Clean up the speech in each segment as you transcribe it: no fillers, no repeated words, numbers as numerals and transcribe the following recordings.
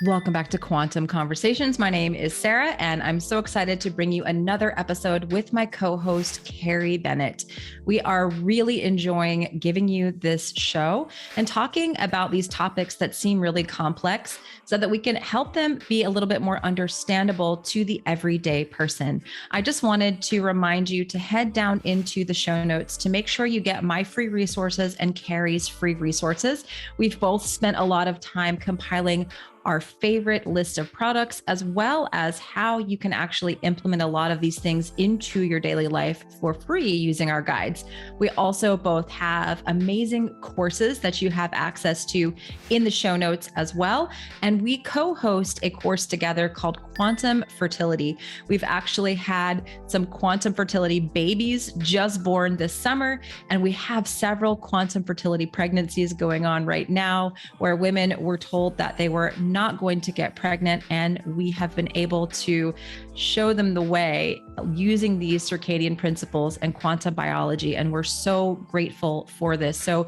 Welcome back to Quantum Conversations. My name is Sarah, and I'm so excited to bring you another episode with my co-host, Carrie Bennett. We are really enjoying giving you this show and talking about these topics that seem really complex so that we can help them be a little bit more understandable to the everyday person. I just wanted to remind you to head down into the show notes to make sure you get my free resources and Carrie's free resources. We've both spent a lot of time compiling our favorite list of products, as well as how you can actually implement a lot of these things into your daily life for free using our guides. We also both have amazing courses that you have access to in the show notes as well. And we co-host a course together called Quantum Fertility. We've actually had some quantum fertility babies just born this summer, and we have several quantum fertility pregnancies going on right now where women were told that they were not going to get pregnant, and we have been able to show them the way using these circadian principles and quantum biology, and we're so grateful for this. So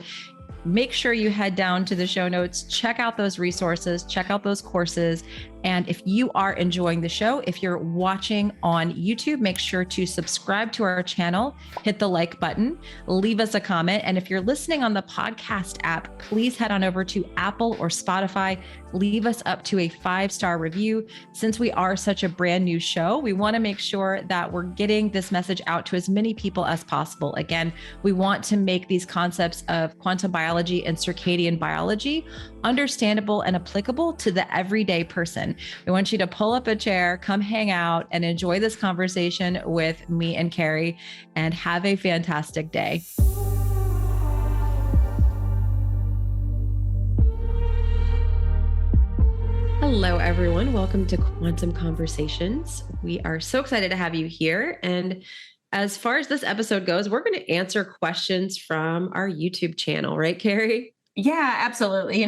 make sure you head down to the show notes, check out those resources, check out those courses. And if you are enjoying the show, if you're watching on YouTube, make sure to subscribe to our channel, hit the like button, leave us a comment. And if you're listening on the podcast app, please head on over to Apple or Spotify, leave us up to a 5-star review. Since we are such a brand new show, we want to make sure that we're getting this message out to as many people as possible. Again, we want to make these concepts of quantum biology and circadian biology understandable and applicable to the everyday person. We want you to pull up a chair, come hang out, and enjoy this conversation with me and Carrie, and have a fantastic day. Hello, everyone. Welcome to Quantum Conversations. We are so excited to have you here. And as far as this episode goes, we're going to answer questions from our YouTube channel, right, Carrie? Yeah, absolutely.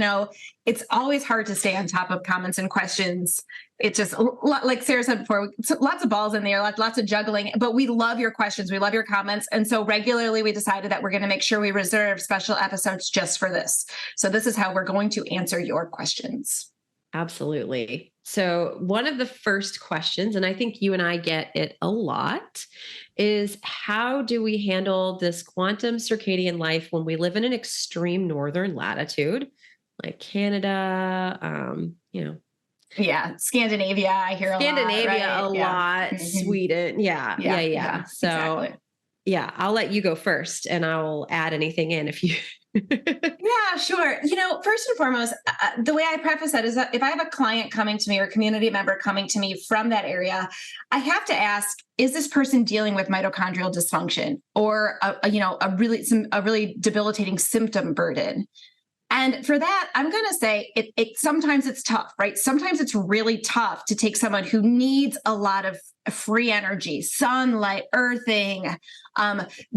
It's always hard to stay on top of comments and questions. It's just like Sarah said before, lots of balls in the air, lots of juggling, but we love your questions. We love your comments. And so regularly we decided that we're going to make sure we reserve special episodes just for this. So this is how we're going to answer your questions. Absolutely. So one of the first questions, and I think you and I get it a lot, is how do we handle this quantum circadian life when we live in an extreme northern latitude, like Canada, Yeah, Scandinavia, I hear a lot. Scandinavia, a lot, Mm-hmm. Sweden. Yeah. So exactly. Yeah, I'll let you go first and I'll add anything in if you... Yeah, sure. First and foremost, the way I preface that is that if I have a client coming to me or a community member coming to me from that area, I have to ask, is this person dealing with mitochondrial dysfunction or a really debilitating symptom burden? And for that, I'm going to say sometimes it's tough, right? Sometimes it's really tough to take someone who needs a lot of free energy, sunlight, earthing,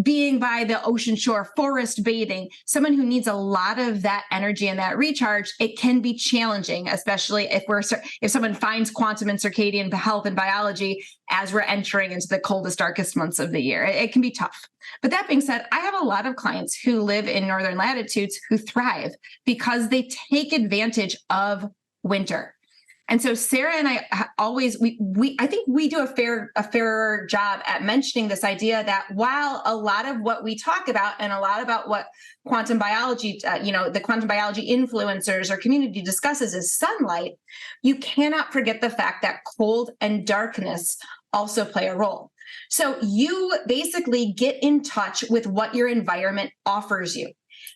being by the ocean shore, forest bathing, someone who needs a lot of that energy and that recharge. It can be challenging, especially if someone finds quantum and circadian health and biology as we're entering into the coldest, darkest months of the year. It can be tough. But that being said, I have a lot of clients who live in northern latitudes who thrive because they take advantage of winter. And so Sarah and I always, I think we do a fairer job at mentioning this idea that while a lot of what we talk about and a lot about what quantum biology, the quantum biology influencers or community discusses is sunlight, you cannot forget the fact that cold and darkness also play a role. So you basically get in touch with what your environment offers you.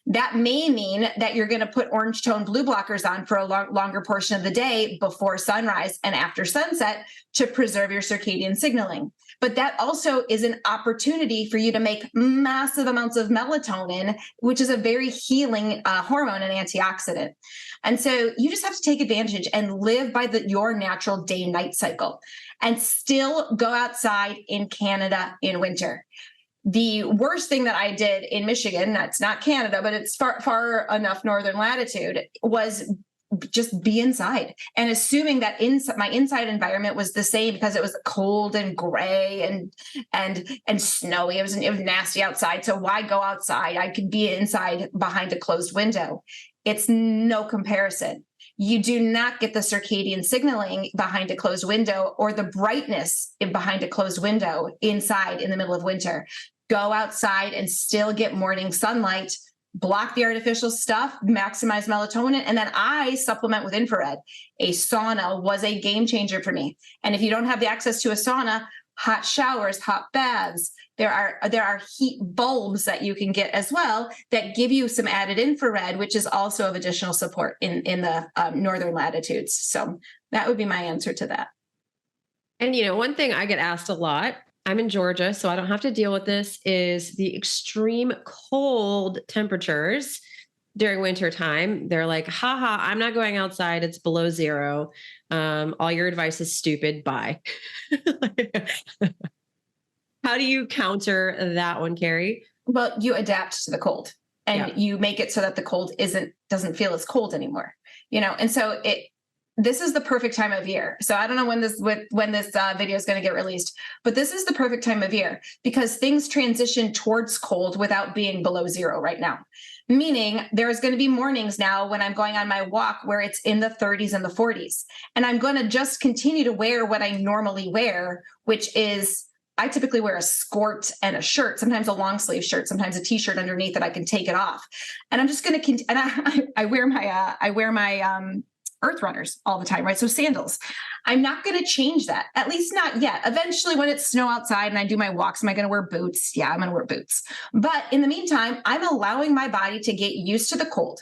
That may mean that you're going to put orange tone blue blockers on for a longer portion of the day before sunrise and after sunset to preserve your circadian signaling. But that also is an opportunity for you to make massive amounts of melatonin, which is a very healing hormone and antioxidant. And so you just have to take advantage and live by your natural day-night cycle and still go outside in Canada in winter. The worst thing that I did in Michigan, that's not Canada, but it's far enough northern latitude, was just be inside and assuming that my inside environment was the same because it was cold and gray and snowy. It was nasty outside. So why go outside? I could be inside behind a closed window. It's no comparison. you do not get the circadian signaling behind a closed window or the brightness behind a closed window inside in the middle of winter. Go outside and still get morning sunlight, block the artificial stuff, maximize melatonin, and then I supplement with infrared. A sauna was a game changer for me. And if you don't have the access to a sauna, hot showers, hot baths, there are heat bulbs that you can get as well that give you some added infrared, which is also of additional support in the northern latitudes. So that would be my answer to that. And, one thing I get asked a lot, I'm in Georgia, so I don't have to deal with this, is the extreme cold temperatures during winter time. They're like, haha, I'm not going outside. It's below zero. All your advice is stupid. Bye. How do you counter that one, Carrie? Well, you adapt to the cold and you make it so that the cold doesn't feel as cold anymore, and so this is the perfect time of year. So I don't know when this video is going to get released, but this is the perfect time of year because things transition towards cold without being below zero right now. Meaning there's going to be mornings now when I'm going on my walk where it's in the 30s and the 40s. And I'm going to just continue to wear what I normally wear, which is I typically wear a skirt and a shirt, sometimes a long sleeve shirt, sometimes a t-shirt underneath that I can take it off. And I'm just going to, and I wear my Earth Runners all the time, right? So sandals. I'm not going to change that, at least not yet. Eventually, when it's snow outside and I do my walks, am I going to wear boots? Yeah, I'm going to wear boots. But in the meantime, I'm allowing my body to get used to the cold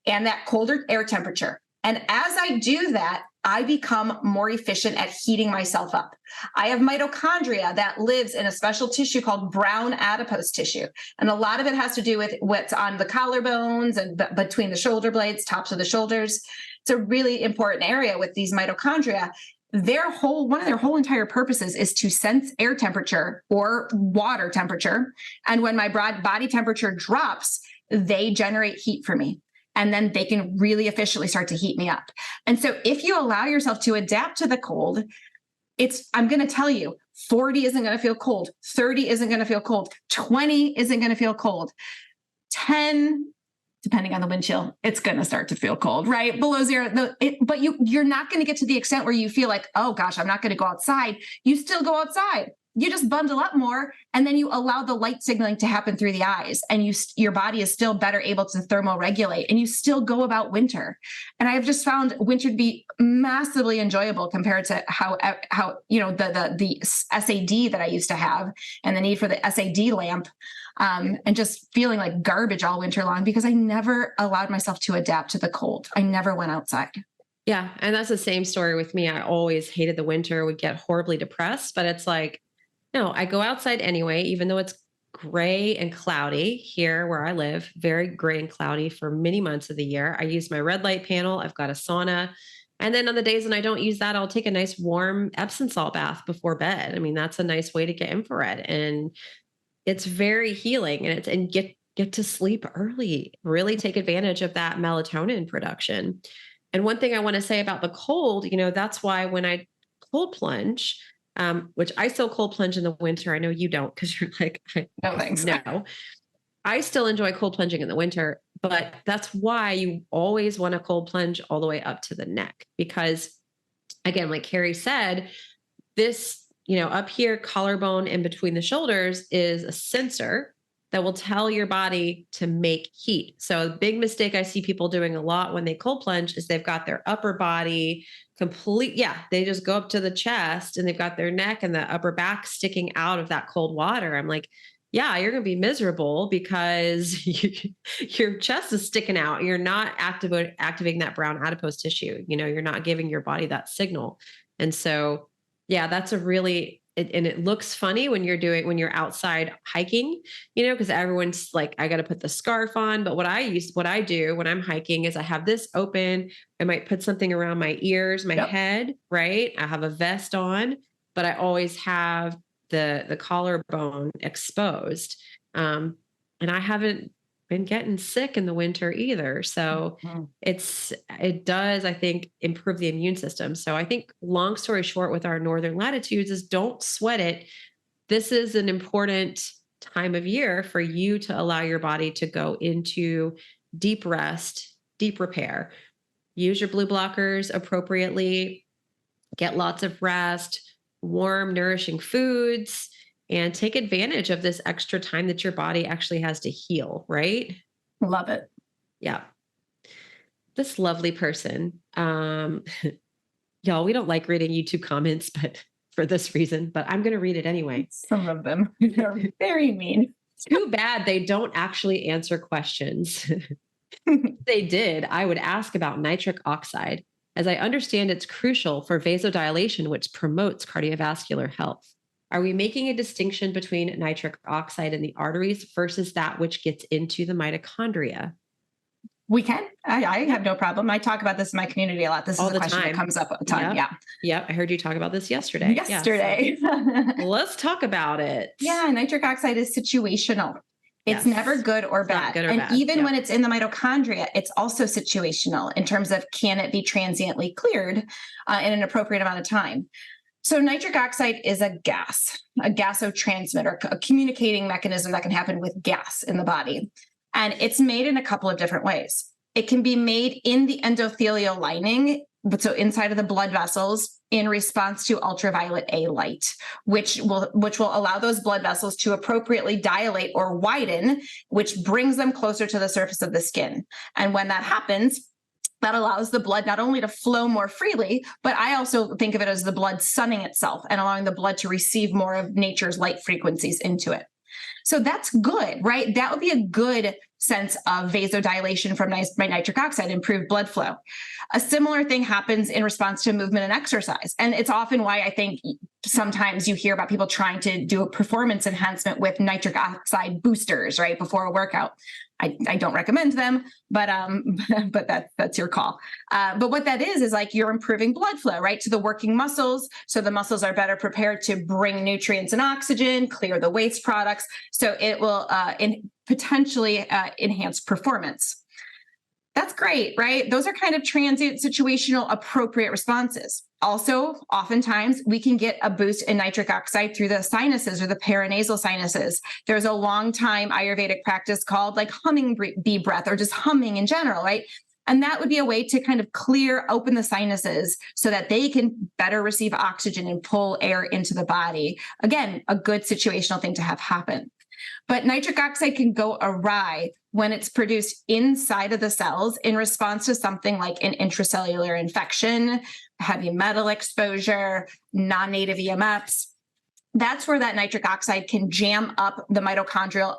and that colder air temperature. And as I do that, I become more efficient at heating myself up. I have mitochondria that lives in a special tissue called brown adipose tissue. And a lot of it has to do with what's on the collarbones and between the shoulder blades, tops of the shoulders. It's a really important area with these mitochondria. One of their whole entire purposes is to sense air temperature or water temperature. And when my body temperature drops, they generate heat for me. And then they can really efficiently start to heat me up. And so if you allow yourself to adapt to the cold, I'm going to tell you, 40 isn't going to feel cold. 30 isn't going to feel cold. 20 isn't going to feel cold. 10, depending on the wind chill, it's going to start to feel cold, right? Below zero. But you're not going to get to the extent where you feel like, oh gosh, I'm not going to go outside. You still go outside. You just bundle up more, and then you allow the light signaling to happen through the eyes, and your body is still better able to thermoregulate, and you still go about winter. And I have just found winter to be massively enjoyable compared to how the SAD that I used to have, and the need for the SAD lamp, and just feeling like garbage all winter long because I never allowed myself to adapt to the cold. I never went outside. Yeah, and that's the same story with me. I always hated the winter, would get horribly depressed, but it's like, no, I go outside anyway, even though it's gray and cloudy here where I live, very gray and cloudy for many months of the year. I use my red light panel. I've got a sauna. And then on the days when I don't use that, I'll take a nice warm Epsom salt bath before bed. I mean, that's a nice way to get infrared, and it's very healing, and get to sleep early, really take advantage of that melatonin production. And one thing I want to say about the cold, that's why when I cold plunge, which I still cold plunge in the winter. I know you don't because you're like, no, thanks. No, I still enjoy cold plunging in the winter, but that's why you always want to cold plunge all the way up to the neck. Because again, like Carrie said, this, up here, collarbone in between the shoulders is a sensor that will tell your body to make heat. So the big mistake I see people doing a lot when they cold plunge is they've got their upper body they just go up to the chest and they've got their neck and the upper back sticking out of that cold water. I'm like, yeah, you're going to be miserable because your chest is sticking out. You're not activating that brown adipose tissue. You're not giving your body that signal. And so, yeah, that's and it looks funny when you're outside hiking, because everyone's like, I got to put the scarf on. But what I do when I'm hiking is I have this open. I might put something around my ears, my head, right? I have a vest on, but I always have the collarbone exposed. And I haven't been getting sick in the winter either. So it does, I think, improve the immune system. So I think long story short with our northern latitudes is don't sweat it. This is an important time of year for you to allow your body to go into deep rest, deep repair. use your blue blockers appropriately, get lots of rest, warm, nourishing foods, and take advantage of this extra time that your body actually has to heal, right? Love it. Yeah. This lovely person, y'all, we don't like reading YouTube comments, but for this reason, but I'm going to read it anyway. Some of them are very mean. Too bad they don't actually answer questions. If they did, I would ask about nitric oxide, as I understand it's crucial for vasodilation, which promotes cardiovascular health. Are we making a distinction between nitric oxide in the arteries versus that which gets into the mitochondria? We can. I have no problem. I talk about this in my community a lot. This is a question that comes up a ton. Yep. Yeah. I heard you talk about this yesterday. Yesterday. Yeah, so let's talk about it. Yeah. Nitric oxide is situational. It's never good or bad. Even when it's in the mitochondria, it's also situational in terms of can it be transiently cleared in an appropriate amount of time. So nitric oxide is a gasotransmitter, a communicating mechanism that can happen with gas in the body. And it's made in a couple of different ways. It can be made in the endothelial lining, but so inside of the blood vessels in response to ultraviolet A light, which will allow those blood vessels to appropriately dilate or widen, which brings them closer to the surface of the skin. And when that happens, that allows the blood not only to flow more freely, but I also think of it as the blood sunning itself and allowing the blood to receive more of nature's light frequencies into it. So that's good, right? That would be a good sense of vasodilation from nitric oxide, improved blood flow. A similar thing happens in response to movement and exercise. And it's often why I think sometimes you hear about people trying to do a performance enhancement with nitric oxide boosters, right, before a workout. I don't recommend them, but that's your call. But what that is like you're improving blood flow, right, to the working muscles. So the muscles are better prepared to bring nutrients and oxygen, clear the waste products. So it will potentially enhance performance. That's great, right? Those are kind of transient, situational, appropriate responses. Also, oftentimes we can get a boost in nitric oxide through the sinuses or the paranasal sinuses. There's a long time Ayurvedic practice called like humming bee breath or just humming in general, right? And that would be a way to kind of open the sinuses so that they can better receive oxygen and pull air into the body. Again, a good situational thing to have happen. But nitric oxide can go awry when it's produced inside of the cells in response to something like an intracellular infection, heavy metal exposure, non-native EMFs. That's where that nitric oxide can jam up the mitochondrial,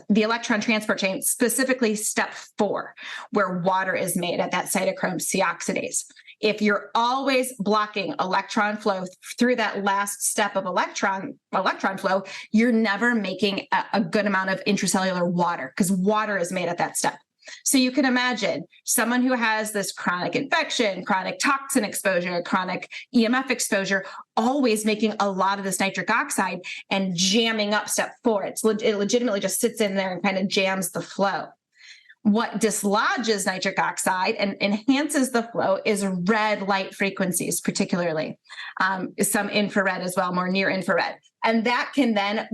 the electron transport chain, specifically step 4, where water is made at that cytochrome C oxidase. If you're always blocking electron flow through that last step of electron flow, you're never making a good amount of intracellular water because water is made at that step. So you can imagine someone who has this chronic infection, chronic toxin exposure, chronic EMF exposure, always making a lot of this nitric oxide and jamming up step 4. It legitimately just sits in there and kind of jams the flow. What dislodges nitric oxide and enhances the flow is red light frequencies, particularly some infrared as well, more near infrared. And that can then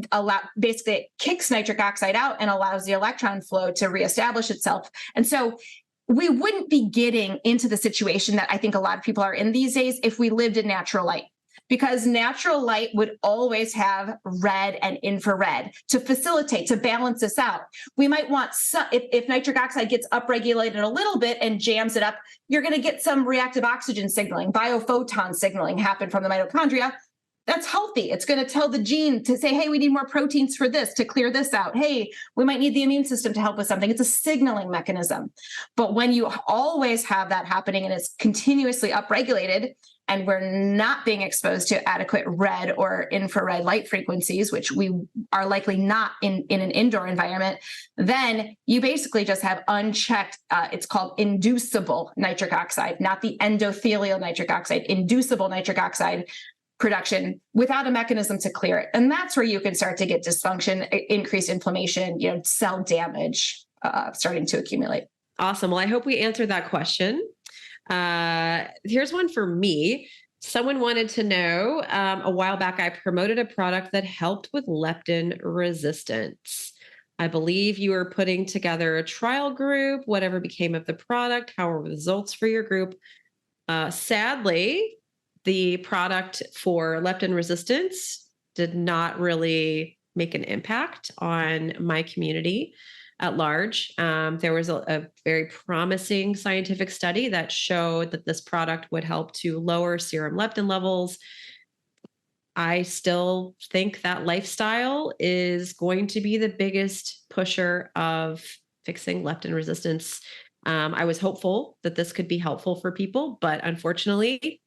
basically it kicks nitric oxide out and allows the electron flow to reestablish itself. And so we wouldn't be getting into the situation that I think a lot of people are in these days if we lived in natural light. Because natural light would always have red and infrared to facilitate, to balance this out. We might want if nitric oxide gets upregulated a little bit and jams it up, you're going to get some reactive oxygen signaling, biophoton signaling happen from the mitochondria. That's healthy. It's going to tell the gene to say, hey, we need more proteins for this to clear this out. Hey, we might need the immune system to help with something. It's a signaling mechanism. But when you always have that happening and it's continuously upregulated, and we're not being exposed to adequate red or infrared light frequencies, which we are likely not in an indoor environment, then you basically just have unchecked, it's called inducible nitric oxide, not the endothelial nitric oxide, inducible nitric oxide production without a mechanism to clear it. And that's where you can start to get dysfunction, increased inflammation, cell damage starting to accumulate. Awesome. Well, I hope we answered that question. Here's one for me. Someone wanted to know, a while back, I promoted a product that helped with leptin resistance. I believe you were putting together a trial group, whatever became of the product, how were the results for your group? Sadly, the product for leptin resistance did not really make an impact on my community at large. There was a very promising scientific study that showed that this product would help to lower serum leptin levels. I still think that lifestyle is going to be the biggest pusher of fixing leptin resistance. I was hopeful that this could be helpful for people, but unfortunately,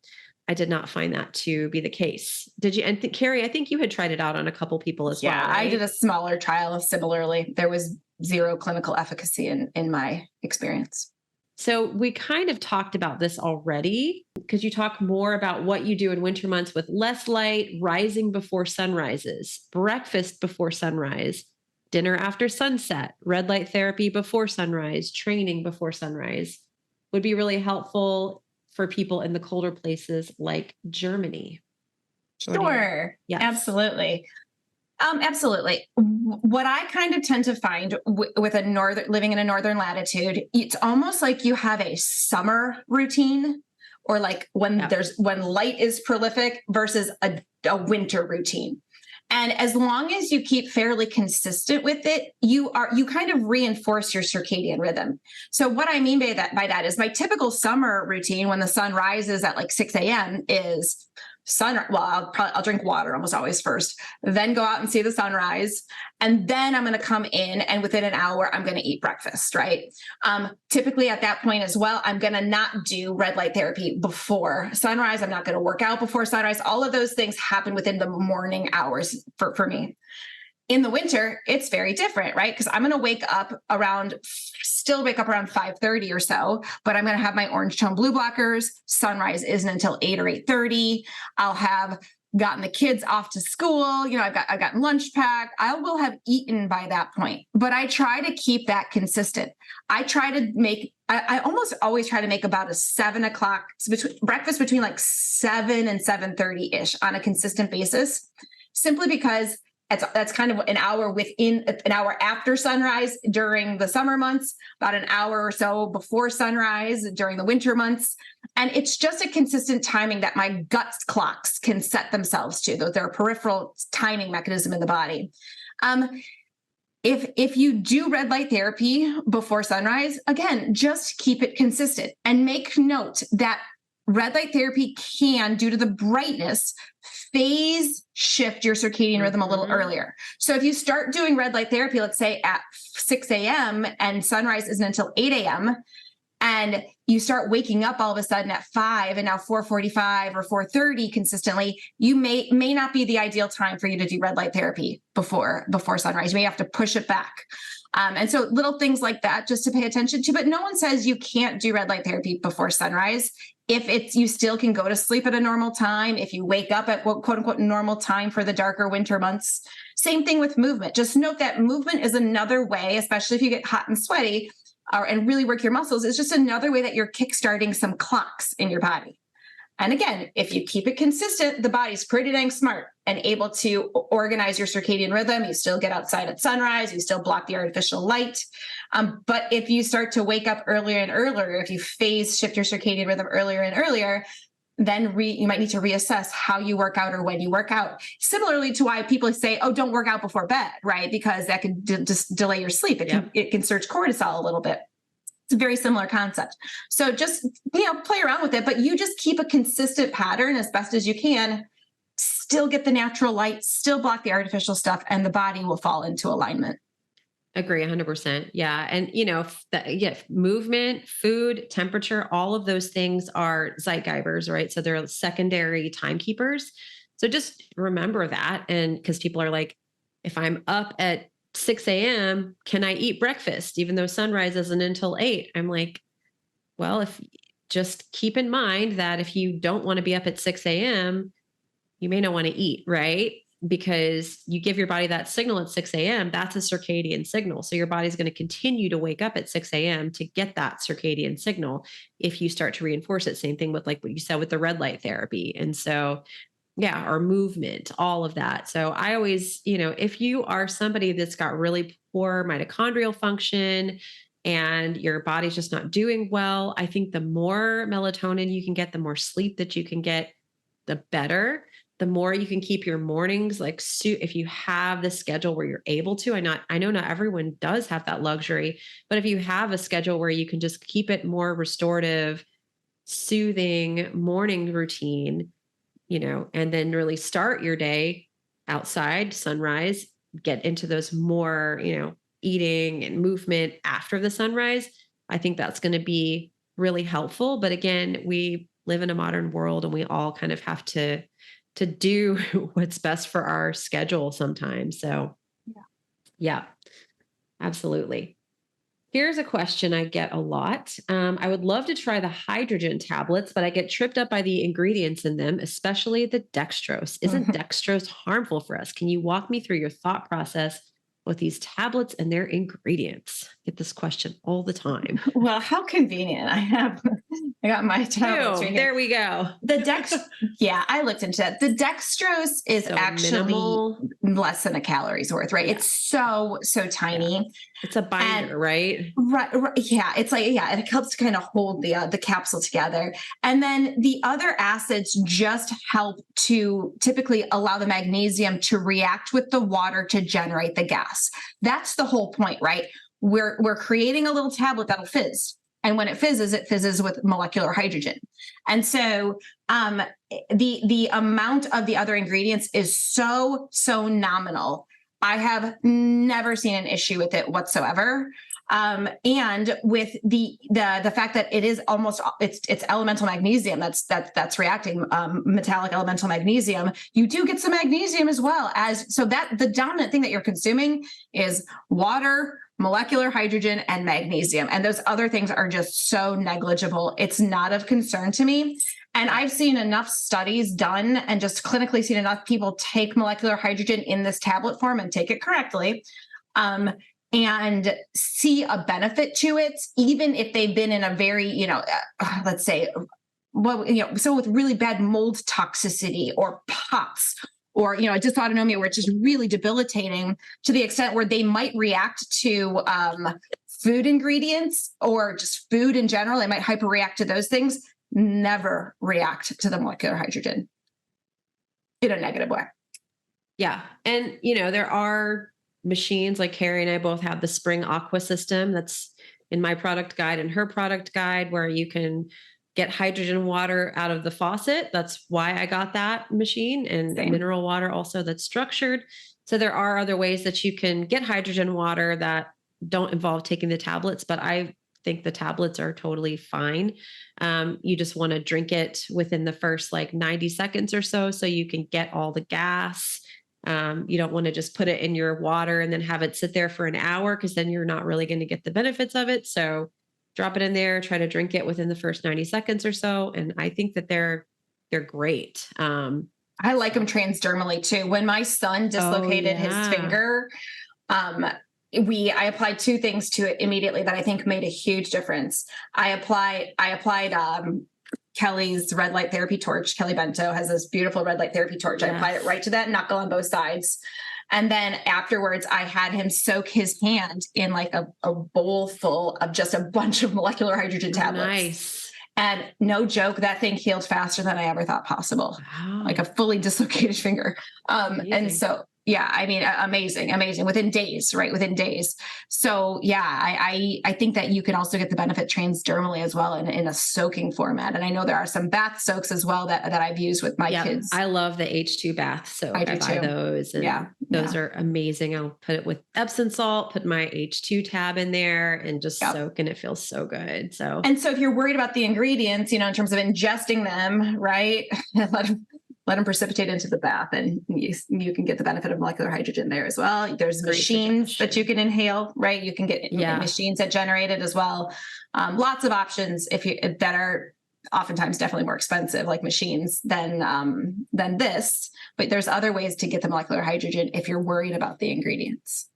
I did not find that to be the case. Did you? And Carrie, I think you had tried it out on a couple people as well. Yeah, Right? I did a smaller trial similarly. There was zero clinical efficacy in my experience. So we kind of talked about this already because you talk more about what you do in winter months with less light, rising before sunrises, breakfast before sunrise, dinner after sunset, red light therapy before sunrise, training before sunrise would be really helpful for people in the colder places like Germany. Sure. Yes. Absolutely. Absolutely. What I kind of tend to find with living in a northern latitude, it's almost like you have a summer routine, or like when light is prolific versus a winter routine. And as long as you keep fairly consistent with it, you kind of reinforce your circadian rhythm. So what I mean by that is my typical summer routine when the sun rises at like 6 a.m. is I'll drink water almost always first, then go out and see the sunrise. And then I'm going to come in, and within an hour, I'm going to eat breakfast, right? Typically at that point as well, I'm going to not do red light therapy before sunrise. I'm not going to work out before sunrise. All of those things happen within the morning hours for me. In the winter, it's very different, right? Because I'm going to wake up around 5:30 or so, but I'm going to have my orange tone blue blockers. Sunrise isn't until 8 or 8:30. I'll have gotten the kids off to school. I've got lunch packed. I will have eaten by that point, but I try to keep that consistent. I almost always try to make about a 7 o'clock breakfast between like 7 and 7:30 ish on a consistent basis, simply because that's kind of an hour after sunrise during the summer months, about an hour or so before sunrise during the winter months. And it's just a consistent timing that my gut clocks can set themselves to. They're a peripheral timing mechanism in the body. If you do red light therapy before sunrise, again, just keep it consistent and make note that red light therapy can, due to the brightness, phase shift your circadian rhythm a little earlier. So if you start doing red light therapy, let's say at 6 a.m. and sunrise isn't until 8 a.m., and you start waking up all of a sudden at 5 and now 4:45 or 4:30 consistently, you may not be the ideal time for you to do red light therapy before sunrise. You may have to push it back. And so little things like that just to pay attention to, but no one says you can't do red light therapy before sunrise. If you still can go to sleep at a normal time, if you wake up at quote unquote normal time for the darker winter months. Same thing with movement. Just note that movement is another way, especially if you get hot and sweaty and really work your muscles, it's just another way that you're kickstarting some clocks in your body. And again, if you keep it consistent, the body's pretty dang smart and able to organize your circadian rhythm. You still get outside at sunrise, you still block the artificial light. But if you start to wake up earlier and earlier, if you phase shift your circadian rhythm earlier and earlier, then you might need to reassess how you work out or when you work out. Similarly to why people say, oh, don't work out before bed, right? Because that can just delay your sleep. It can surge cortisol a little bit. It's a very similar concept. So just, play around with it, but you just keep a consistent pattern as best as you can, still get the natural light, still block the artificial stuff, and the body will fall into alignment. Agree 100%. Yeah. And, movement, food, temperature, all of those things are zeitgebers, right? So they're secondary timekeepers. So just remember that. And because people are like, if I'm up at 6 a.m., can I eat breakfast even though sunrise isn't until 8? I'm like, well, just keep in mind that if you don't want to be up at 6 a.m., you may not want to eat, right? Because you give your body that signal at 6 a.m., that's a circadian signal. So your body's going to continue to wake up at 6 a.m. to get that circadian signal if you start to reinforce it. Same thing with like what you said with the red light therapy. And so Yeah, or movement, all of that. So I always, if you are somebody that's got really poor mitochondrial function and your body's just not doing well, I think the more melatonin you can get, the more sleep that you can get, the better. The more you can keep your mornings like if you have the schedule where you're able to. I know not everyone does have that luxury, but if you have a schedule where you can just keep it more restorative, soothing morning routine, and then really start your day outside, sunrise, get into those more, eating and movement after the sunrise. I think that's going to be really helpful. But again, we live in a modern world and we all kind of have to do what's best for our schedule sometimes. So yeah, absolutely. Here's a question I get a lot. I would love to try the hydrogen tablets, but I get tripped up by the ingredients in them, especially the dextrose. Isn't dextrose harmful for us? Can you walk me through your thought process with these tablets and their ingredients? I get this question all the time. Well, how convenient. I got my tablets right here. There we go. Yeah, I looked into that. The dextrose is actually minimal, less than a calories worth, right? Yeah. It's so tiny. Yeah. It's a binder, right? Right. Yeah. It's like, and it helps to kind of hold the capsule together. And then the other acids just help to typically allow the magnesium to react with the water to generate the gas. That's the whole point, right? We're creating a little tablet that'll fizz. And when it fizzes with molecular hydrogen. And so the amount of the other ingredients is so nominal. I have never seen an issue with it whatsoever. And with the fact that it is it's elemental magnesium that's reacting, metallic elemental magnesium, you do get some magnesium as well so that the dominant thing that you're consuming is water, molecular hydrogen, and magnesium. And those other things are just so negligible. It's not of concern to me. And I've seen enough studies done and just clinically seen enough people take molecular hydrogen in this tablet form and take it correctly. And see a benefit to it, even if they've been in a very, let's say, so with really bad mold toxicity or POTS or, a dysautonomia where it's just really debilitating to the extent where they might react to food ingredients or just food in general. They might hyperreact to those things, never react to the molecular hydrogen in a negative way. Yeah. And, there are machines like Carrie and I both have the Spring Aqua system that's in my product guide and her product guide where you can get hydrogen water out of the faucet. That's why I got that machine, and mineral water also that's structured. So there are other ways that you can get hydrogen water that don't involve taking the tablets, but I think the tablets are totally fine. You just want to drink it within the first 90 seconds or so you can get all the gas. You don't want to just put it in your water and then have it sit there for an hour because then you're not really going to get the benefits of it. So drop it in there, try to drink it within the first 90 seconds or so. And I think that they're great. I like them transdermally too. When my son dislocated his finger, I applied two things to it immediately that I think made a huge difference. I applied Kelly's red light therapy torch. Kelly Bento has this beautiful red light therapy torch. Yes. I applied it right to that knuckle on both sides. And then afterwards, I had him soak his hand in a bowl full of just a bunch of molecular hydrogen tablets. Nice. And no joke, that thing healed faster than I ever thought possible. Wow. Like a fully dislocated finger. And so, yeah, I mean, amazing within days, right? Within days. So yeah, I think that you can also get the benefit transdermally as well in a soaking format. And I know there are some bath soaks as well that I've used with my kids. I love the H2 bath soak. I buy those. And those are amazing. I'll put it with Epsom salt, put my H2 tab in there and just soak, and it feels so good. And so if you're worried about the ingredients, in terms of ingesting them, right? Let them precipitate into the bath, and you can get the benefit of molecular hydrogen there as well. There's machines that you can inhale, right? You can get machines that generate it as well. Lots of options that are oftentimes definitely more expensive, like machines than this. But there's other ways to get the molecular hydrogen if you're worried about the ingredients.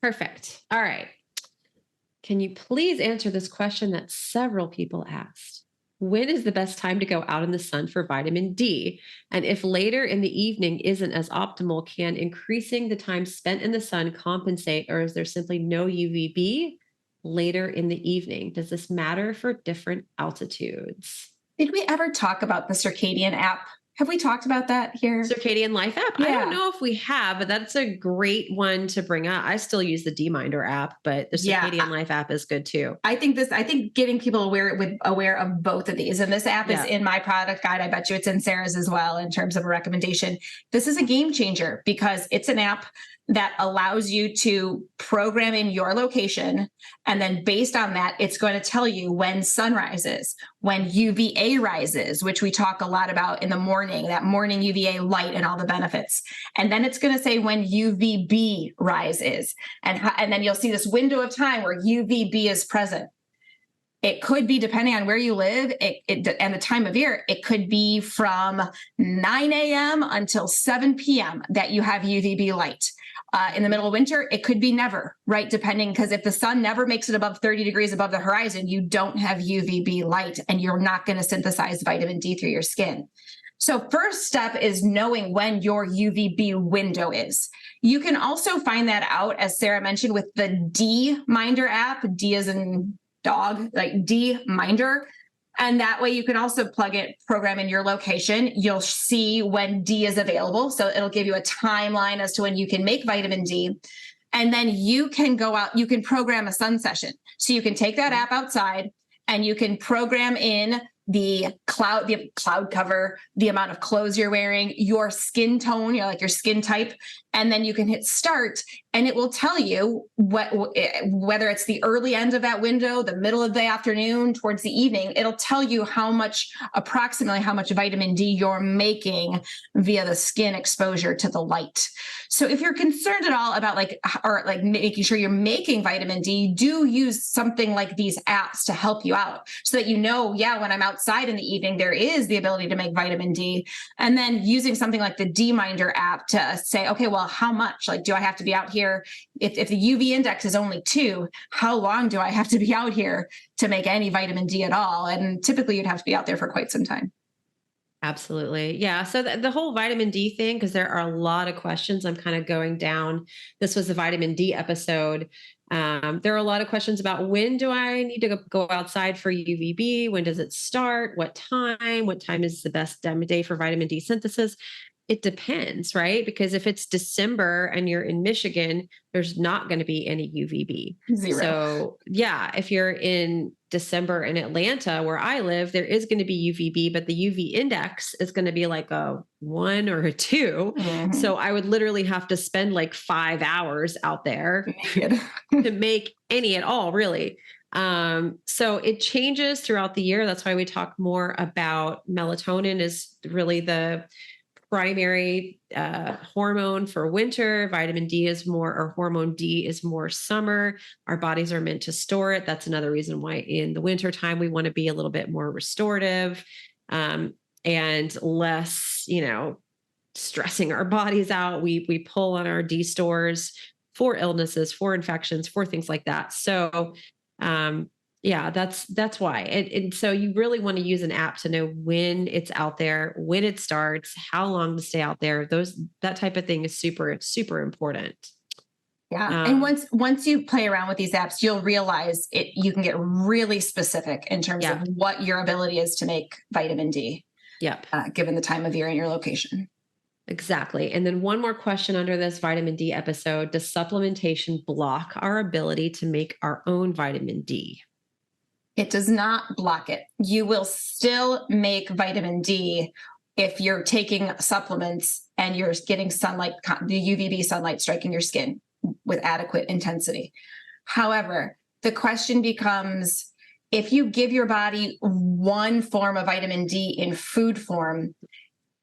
Perfect. All right. Can you please answer this question that several people asked? when is the best time to go out in the sun for vitamin D? And if later in the evening isn't as optimal, can increasing the time spent in the sun compensate, or is there simply no UVB later in the evening? Does this matter for different altitudes? Did we ever talk about the Circadian app? Have we talked about that here? Circadian Life app? Yeah. I don't know if we have, but that's a great one to bring up. I still use the D-Minder app, but the Circadian Life app is good too. I think getting people aware of both of these, and this app is in my product guide. I bet you it's in Sarah's as well in terms of a recommendation. This is a game changer because it's an app that allows you to program in your location. And then based on that, it's going to tell you when sun rises, when UVA rises, which we talk a lot about in the morning, that morning UVA light and all the benefits. And then it's going to say when UVB rises. And then you'll see this window of time where UVB is present. It could be, depending on where you live and the time of year, it could be from 9 a.m. until 7 p.m. that you have UVB light. In the middle of winter, it could be never, right? Depending, because if the sun never makes it above 30 degrees above the horizon, you don't have UVB light and you're not going to synthesize vitamin D through your skin. So first step is knowing when your UVB window is. You can also find that out, as Sarah mentioned, with the D-Minder app. D as in dog, like D-Minder. And that way you can also program in your location. You'll see when D is available. So it'll give you a timeline as to when you can make vitamin D. And then you can go out, you can program a sun session. So you can take that app outside and you can program in the cloud cover, the amount of clothes you're wearing, your skin tone, your skin type, and then you can hit start and it will tell you whether it's the early end of that window, the middle of the afternoon, towards the evening. It'll tell you approximately how much vitamin D you're making via the skin exposure to the light. So if you're concerned at all about making sure you're making vitamin D, do use something like these apps to help you out so that when I'm outside in the evening, there is the ability to make vitamin D. And then using something like the D-Minder app to say, okay, well, how much? Do I have to be out here? If the UV index is only 2, how long do I have to be out here to make any vitamin D at all? And typically you'd have to be out there for quite some time. Absolutely. Yeah. So the whole vitamin D thing, because there are a lot of questions, I'm kind of going down. This was the vitamin D episode. There are a lot of questions about when do I need to go outside for UVB? When does it start? What time? What time is the best time of day for vitamin D synthesis? It depends, right? Because if it's December and you're in Michigan, there's not going to be any UVB. Zero. So if you're in December in Atlanta, where I live, there is going to be UVB, but the UV index is going to be like a 1 or a 2. Mm-hmm. So I would literally have to spend 5 hours out there to make any at all, really. So it changes throughout the year. That's why we talk more about melatonin is really the primary hormone for winter. Vitamin D is more, or hormone D is more summer. Our bodies are meant to store it. That's another reason why in the winter time, we want to be a little bit more restorative and less, stressing our bodies out. We pull on our D stores for illnesses, for infections, for things like that. So that's why. And so you really want to use an app to know when it's out there, when it starts, how long to stay out there. That type of thing is super, super important. Yeah. And once you play around with these apps, you'll realize you can get really specific in terms of what your ability is to make vitamin D. Yep. Given the time of year and your location. Exactly. And then one more question under this vitamin D episode: does supplementation block our ability to make our own vitamin D? It does not block it. You will still make vitamin D if you're taking supplements and you're getting sunlight, the UVB sunlight striking your skin with adequate intensity. However, the question becomes, if you give your body one form of vitamin D in food form,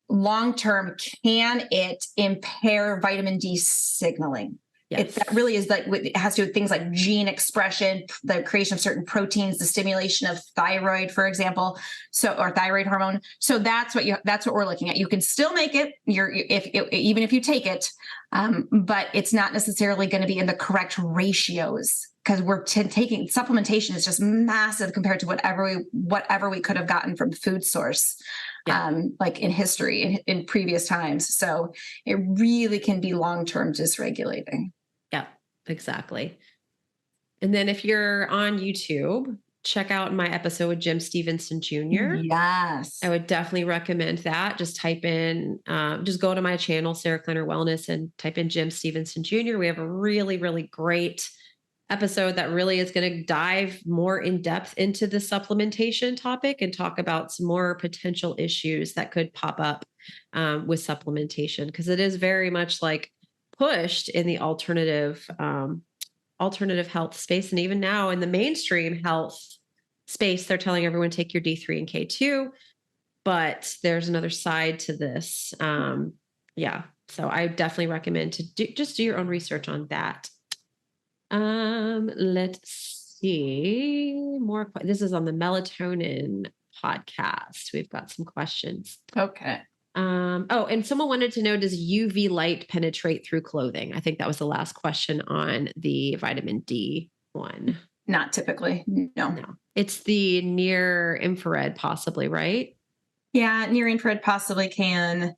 long-term, can it impair vitamin D signaling? Yes. That really is it has to do with things like gene expression, the creation of certain proteins, the stimulation of thyroid, for example, or thyroid hormone. So that's what we're looking at. You can still make it, even if you take it, but it's not necessarily going to be in the correct ratios because we're taking supplementation is just massive compared to whatever we could have gotten from food source, like in history, in previous times. So it really can be long-term dysregulating. Yeah, exactly. And then if you're on YouTube, check out my episode with Jim Stevenson Jr. Yes. I would definitely recommend that. Just type in, just go to my channel, Sarah Kleiner Wellness, and type in Jim Stevenson Jr. We have a really, really great episode that really is going to dive more in depth into the supplementation topic and talk about some more potential issues that could pop up with supplementation, because it is very much like pushed in the alternative health space. And even now in the mainstream health space, they're telling everyone take your D3 and K2, but there's another side to this. So I definitely recommend to do your own research on that. Let's see more. This is on the Melatonin podcast. We've got some questions. Okay. And someone wanted to know, does UV light penetrate through clothing? I think that was the last question on the vitamin D one. Not typically. No. It's the near infrared possibly, right? Yeah. Near infrared possibly can.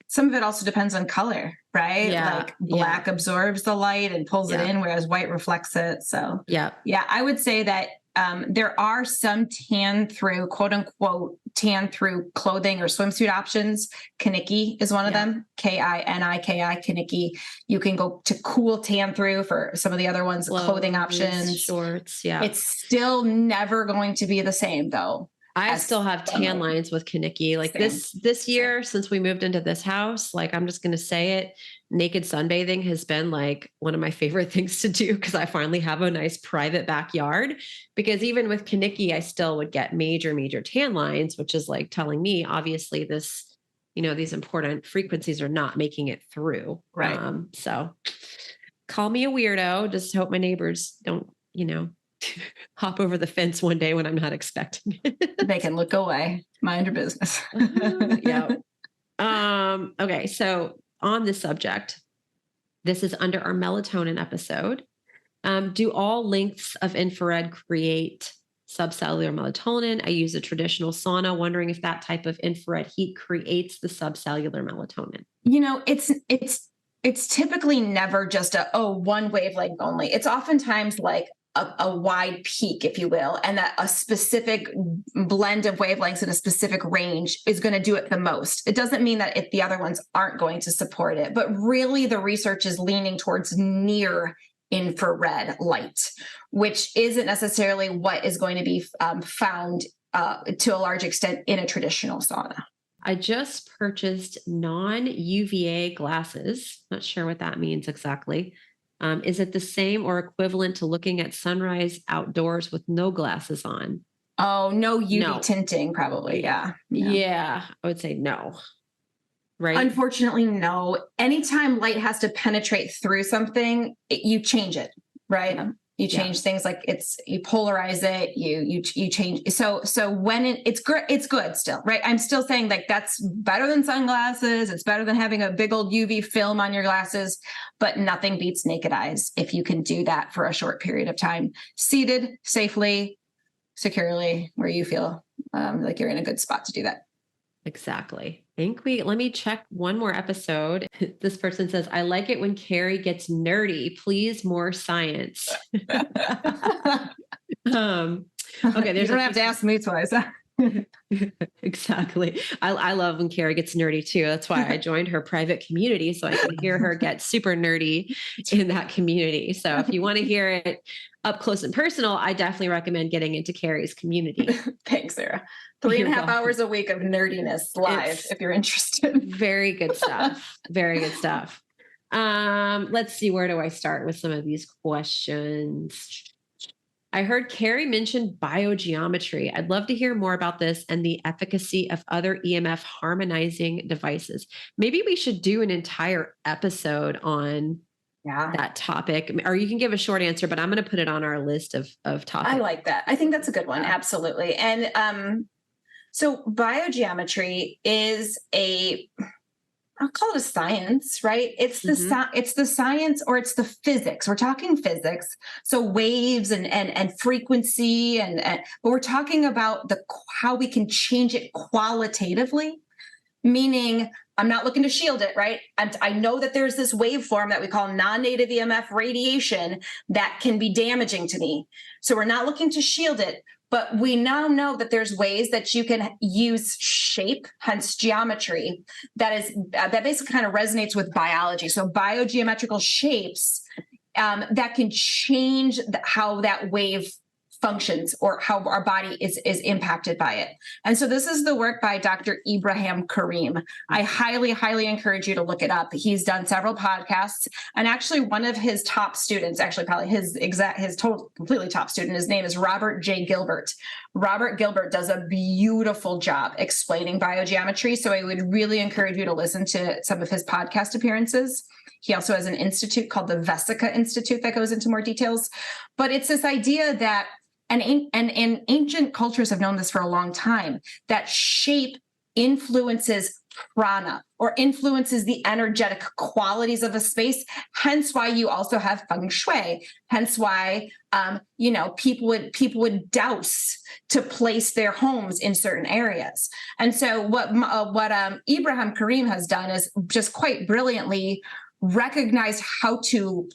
Some of it also depends on color, right? Yeah, like black absorbs the light and pulls it in, whereas white reflects it. So yeah, I would say that there are some quote unquote tan through clothing or swimsuit options. Kaniki is one of them. Kiniki, Kaniki. You can go to cool tan through for some of the other ones, clothing options, shorts. Yeah. It's still never going to be the same though. I still have tan lines with Kaniki. Like this year, since we moved into this house, like I'm just going to say it, naked sunbathing has been like one of my favorite things to do, because I finally have a nice private backyard. Because even with Kaniki, I still would get major tan lines, which is like telling me, obviously this, these important frequencies are not making it through. Right. So call me a weirdo. Just hope my neighbors don't, hop over the fence one day when I'm not expecting it. They can look away, mind your business. Okay. So on this subject, this is under our melatonin episode. Do all lengths of infrared create subcellular melatonin? I use a traditional sauna, wondering if that type of infrared heat creates the subcellular melatonin. It's typically never just one wavelength only. It's oftentimes like a wide peak, if you will, and that a specific blend of wavelengths in a specific range is going to do it the most. It doesn't mean that if the other ones aren't going to support it, but really the research is leaning towards near infrared light, which isn't necessarily what is going to be found to a large extent in a traditional sauna. I just purchased non-UVA glasses. Not sure what that means exactly. Is it the same or equivalent to looking at sunrise outdoors with no glasses on? Oh, no UV tinting, probably. Yeah. I would say no. Right. Unfortunately, no. Anytime light has to penetrate through something, you change it, right? You change things, like you polarize it, you change. So when it's good still, right? I'm still saying like that's better than sunglasses. It's better than having a big old UV film on your glasses, but nothing beats naked eyes if you can do that for a short period of time, seated safely, securely, where you feel like you're in a good spot to do that. Exactly. Let me check one more episode. This person says, I like it when Carrie gets nerdy. Please, more science. Okay. You don't have to ask me twice. Exactly. I love when Carrie gets nerdy too. That's why I joined her private community, so I can hear her get super nerdy in that community. So if you want to hear it up close and personal, I definitely recommend getting into Carrie's community. Thanks, Sarah. 3.5 hours a week of nerdiness live, if you're interested. Very good stuff. Very good stuff. Let's see, where do I start with some of these questions? I heard Carrie mention biogeometry. I'd love to hear more about this and the efficacy of other EMF harmonizing devices. Maybe we should do an entire episode on that topic. Or you can give a short answer, but I'm going to put it on our list of topics. I like that. I think that's a good one. Absolutely. And so biogeometry is I'll call it a science, right? It's it's the science, or it's the physics. We're talking physics, so waves and frequency, but we're talking about how we can change it qualitatively. Meaning, I'm not looking to shield it, right? I know that there's this waveform that we call non-native EMF radiation that can be damaging to me. So we're not looking to shield it, but we now know that there's ways that you can use shape, hence geometry, that basically kind of resonates with biology. So biogeometrical shapes that can change how that wave functions, or how our body is impacted by it. And so this is the work by Dr. Ibrahim Karim. I highly, highly encourage you to look it up. He's done several podcasts, and actually one of his top students, actually probably his total completely top student, his name is Robert J. Gilbert. Robert Gilbert does a beautiful job explaining biogeometry. So I would really encourage you to listen to some of his podcast appearances. He also has an institute called the Vesica Institute that goes into more details. But it's this idea that, and ancient cultures have known this for a long time, that shape influences prana, or influences the energetic qualities of a space. Hence why you also have feng shui. Hence why people would douse to place their homes in certain areas. And so what Ibrahim Karim has done is just quite brilliantly recognized how to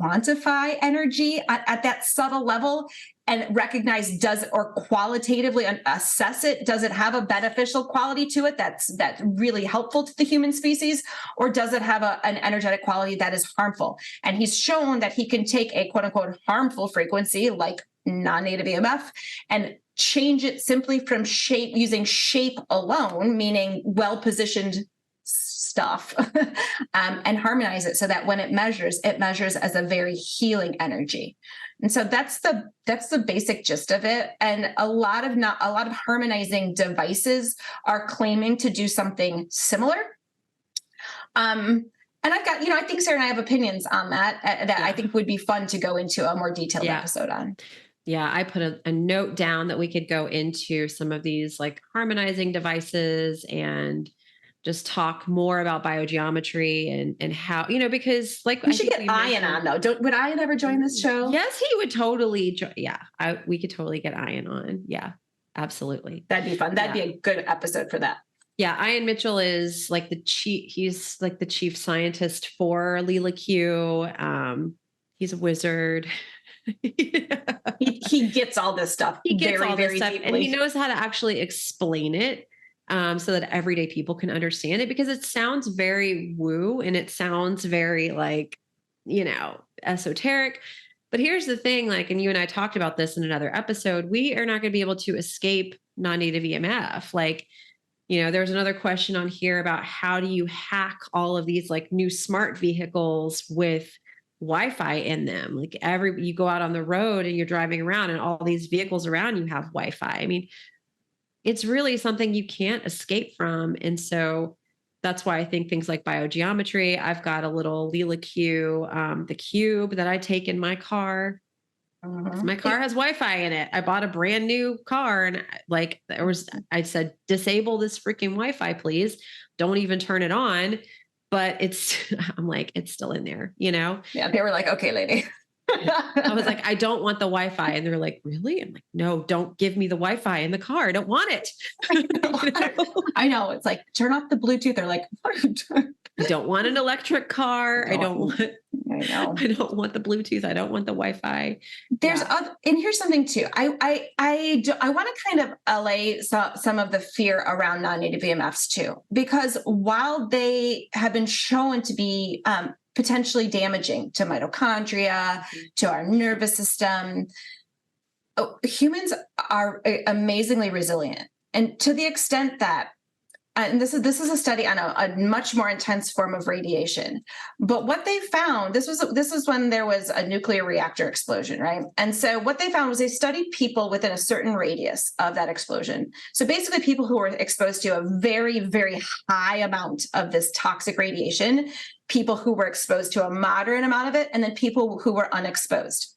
quantify energy at that subtle level, and recognize or qualitatively assess it. Does it have a beneficial quality to it that's really helpful to the human species, or does it have an energetic quality that is harmful? And he's shown that he can take a quote unquote harmful frequency like non-native EMF and change it simply from shape, using shape alone, meaning well-positioned stuff, and harmonize it so that when it measures as a very healing energy. And so that's the basic gist of it. And a lot of harmonizing devices are claiming to do something similar. And I've got, I think Sarah and I have opinions on that I think would be fun to go into a more detailed episode on. Yeah, I put a note down that we could go into some of these like harmonizing devices and just talk more about biogeometry and how, because like we should get Ian on though. Would Ian ever join this show? Yes, he would totally. We could totally get Ian on. Yeah, absolutely. That'd be fun. That'd be a good episode for that. Yeah. Ian Mitchell is like he's like the chief scientist for Lila Q. He's a wizard. He gets all this stuff. He gets very, all this very stuff, deeply. and he knows how to actually explain it. So that everyday people can understand it, because it sounds very woo and it sounds very like, esoteric. But here's the thing, and you and I talked about this in another episode, we are not going to be able to escape non-native EMF. There's another question on here about how do you hack all of these new smart vehicles with Wi-Fi in them? You go out on the road and you're driving around and all these vehicles around you have Wi-Fi. I mean, it's really something you can't escape from. And so that's why I think things like biogeometry, I've got a little Lila Q, the cube that I take in my car. My car has Wi-Fi in it. I bought a brand new car and I said, disable this freaking Wi-Fi, please. Don't even turn it on. But it's still in there, Yeah. They were like, okay, lady. I was like, I don't want the Wi-Fi. And they're like, really? I'm like, no, don't give me the Wi-Fi in the car. I don't want it. I know. It's like, turn off the Bluetooth. They're like, I don't want an electric car. I don't want the Bluetooth. I don't want the Wi-Fi. There's and here's something too. I want to kind of allay some of the fear around non-native EMFs too, because while they have been shown to be potentially damaging to mitochondria, to our nervous system, humans are amazingly resilient. And to the extent that, and this is a study on a much more intense form of radiation. But what they found, this was when there was a nuclear reactor explosion, right? And so what they found was they studied people within a certain radius of that explosion. So basically people who were exposed to a very, very high amount of this toxic radiation, people who were exposed to a moderate amount of it, and then people who were unexposed.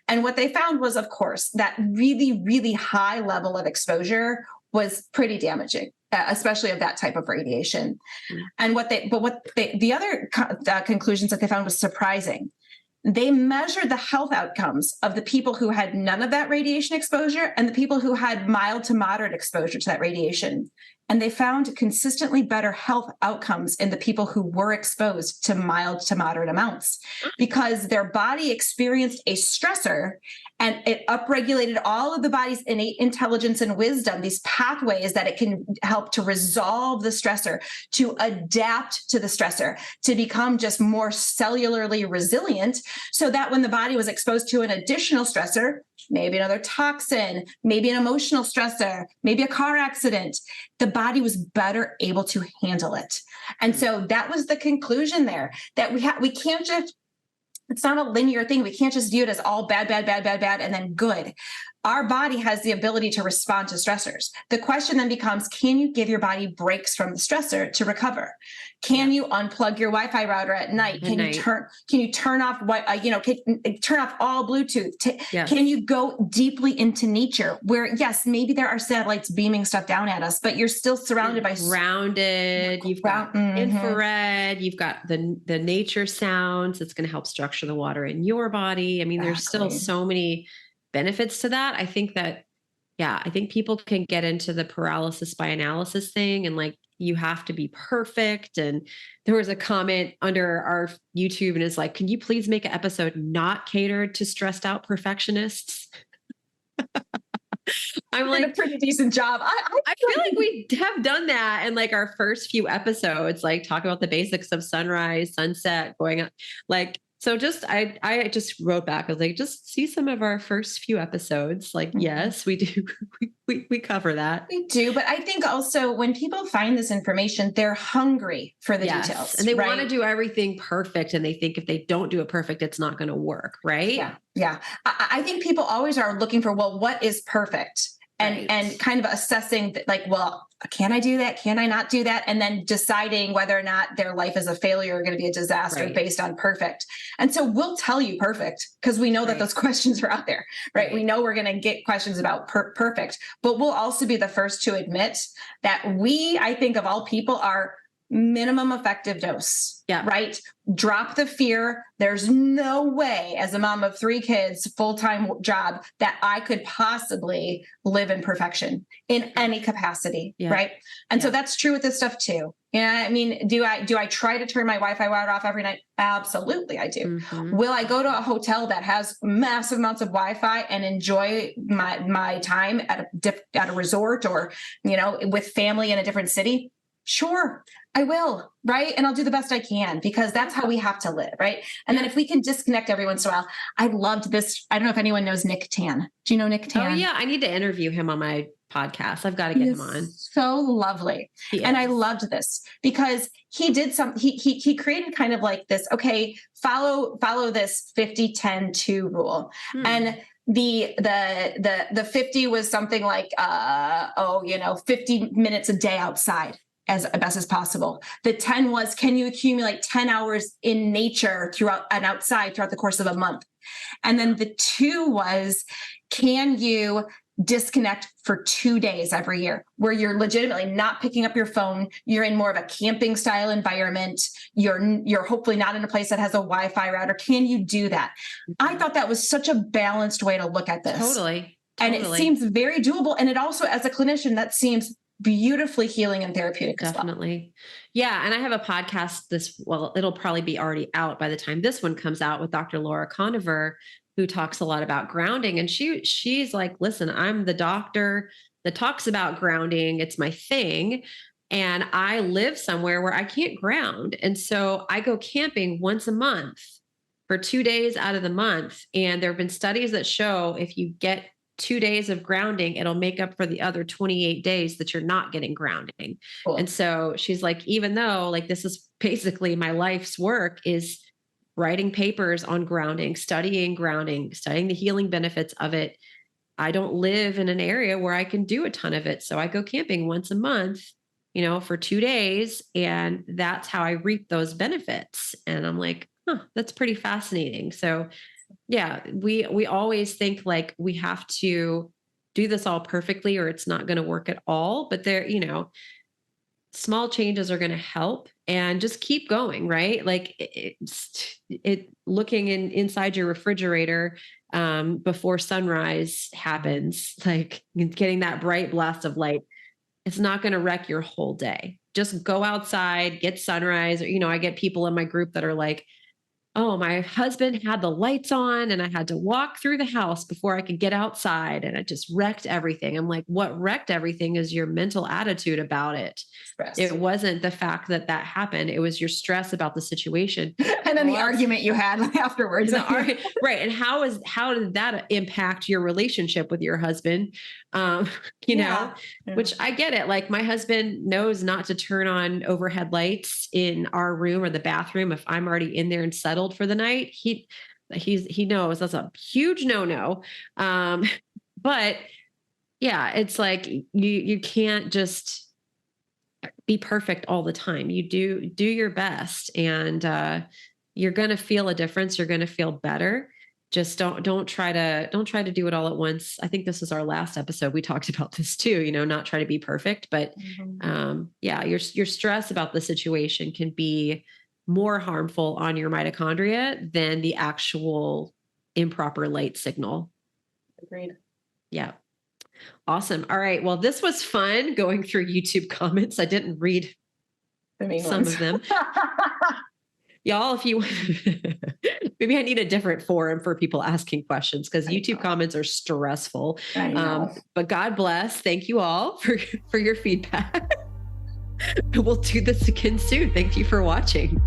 And what they found was, of course, that really, really high level of exposure was pretty damaging. especially of that type of radiation. Mm. And the other conclusions that they found was surprising. They measured the health outcomes of the people who had none of that radiation exposure and the people who had mild to moderate exposure to that radiation. And they found consistently better health outcomes in the people who were exposed to mild to moderate amounts because their body experienced a stressor and it upregulated all of the body's innate intelligence and wisdom, these pathways that it can help to resolve the stressor, to adapt to the stressor, to become just more cellularly resilient, so that when the body was exposed to an additional stressor, maybe another toxin, maybe an emotional stressor, maybe a car accident, the body was better able to handle it. And so that was the conclusion there, that we can't just, it's not a linear thing. We can't just view it as all bad, and then good. Our body has the ability to respond to stressors. The question then becomes, can you give your body breaks from the stressor to recover? Can you unplug your Wi-Fi router at night? Can you turn off turn off all Bluetooth? Can you go deeply into nature where, yes, maybe there are satellites beaming stuff down at us, but you're still surrounded by grounded. You've got infrared. You've got the nature sounds. It's going to help structure the water in your body. I mean, there's still so many benefits to that. I think people can get into the paralysis by analysis thing and like, you have to be perfect. And there was a comment under our YouTube and it's like, can you please make an episode not catered to stressed out perfectionists? I'm like, a pretty decent job. I feel like we have done that in like our first few episodes, like talk about the basics of sunrise, sunset, going up, like, so I just wrote back. I was like, just see some of our first few episodes. Like, yes, we do. We cover that. We do. But I think also when people find this information, they're hungry for the details. And they want to do everything perfect. And they think if they don't do it perfect, it's not going to work. Right. Yeah. I think people always are looking for, well, what is perfect? And kind of assessing like, well, can I do that? Can I not do that? And then deciding whether or not their life is a failure or going to be a disaster based on perfect. And so we'll tell you perfect because we know that those questions are out there, right? We know we're going to get questions about perfect, but we'll also be the first to admit that I think of all people, are minimum effective dose, right? Drop the fear. There's no way as a mom of 3 kids, full-time job, that I could possibly live in perfection in any capacity, right? And so that's true with this stuff too. I mean, do I try to turn my Wi-Fi router off every night? Absolutely, I do. Mm-hmm. Will I go to a hotel that has massive amounts of Wi-Fi and enjoy my time at a resort or, with family in a different city? Sure, I will, right? And I'll do the best I can because that's how we have to live, right? And then if we can disconnect every once in a while, I loved this. I don't know if anyone knows Nick Tan. Do you know Nick Tan? Oh yeah, I need to interview him on my podcast. I've got to get him on. So lovely. And I loved this because he did he created kind of like this, okay, follow this 50-10-2 rule. And the 50 was something like 50 minutes a day outside as best as possible. The 10 was, can you accumulate 10 hours in nature outside throughout the course of a month? And then the 2 was, can you disconnect for 2 days every year where you're legitimately not picking up your phone. You're in more of a camping style environment. You're hopefully not in a place that has a Wi-Fi router. Can you do that? I thought that was such a balanced way to look at this. Totally. And it seems very doable. And it also, as a clinician, that seems beautifully healing and therapeutic. Definitely. Yeah. And I have a podcast it'll probably be already out by the time this one comes out, with Dr. Laura Conover, who talks a lot about grounding. And she's like, listen, I'm the doctor that talks about grounding. It's my thing. And I live somewhere where I can't ground. And so I go camping once a month for 2 days out of the month. And there have been studies that show if you get 2 days of grounding, it'll make up for the other 28 days that you're not getting grounding. Cool. And so she's like, even though like this is basically my life's work, is writing papers on grounding, studying the healing benefits of it. I don't live in an area where I can do a ton of it. So I go camping once a month, for 2 days. And that's how I reap those benefits. And I'm like, that's pretty fascinating. So yeah, we always think like we have to do this all perfectly or it's not going to work at all. But there, small changes are going to help, and just keep going, right? Like looking inside your refrigerator before sunrise happens, like getting that bright blast of light, it's not going to wreck your whole day. Just go outside, get sunrise. Or, I get people in my group that are like, oh, my husband had the lights on and I had to walk through the house before I could get outside, and it just wrecked everything. I'm like, what wrecked everything is your mental attitude about it. Stress. It wasn't the fact that happened. It was your stress about the situation. And then the argument you had afterwards. Right. And how did that impact your relationship with your husband? Which I get it. Like, my husband knows not to turn on overhead lights in our room or the bathroom if I'm already in there and settled for the night. He knows that's a huge no-no. But yeah, it's like you can't just be perfect all the time. You do your best, and you're going to feel a difference. You're going to feel better. Just don't try to do it all at once. I think this is our last episode. We talked about this too, not try to be perfect, but your stress about the situation can be more harmful on your mitochondria than the actual improper light signal. Agreed. Yeah. Awesome. All right. Well, this was fun going through YouTube comments. I didn't read some of them. Y'all, if you maybe I need a different forum for people asking questions, because YouTube comments are stressful. But God bless. Thank you all for your feedback. We'll do this again soon. Thank you for watching.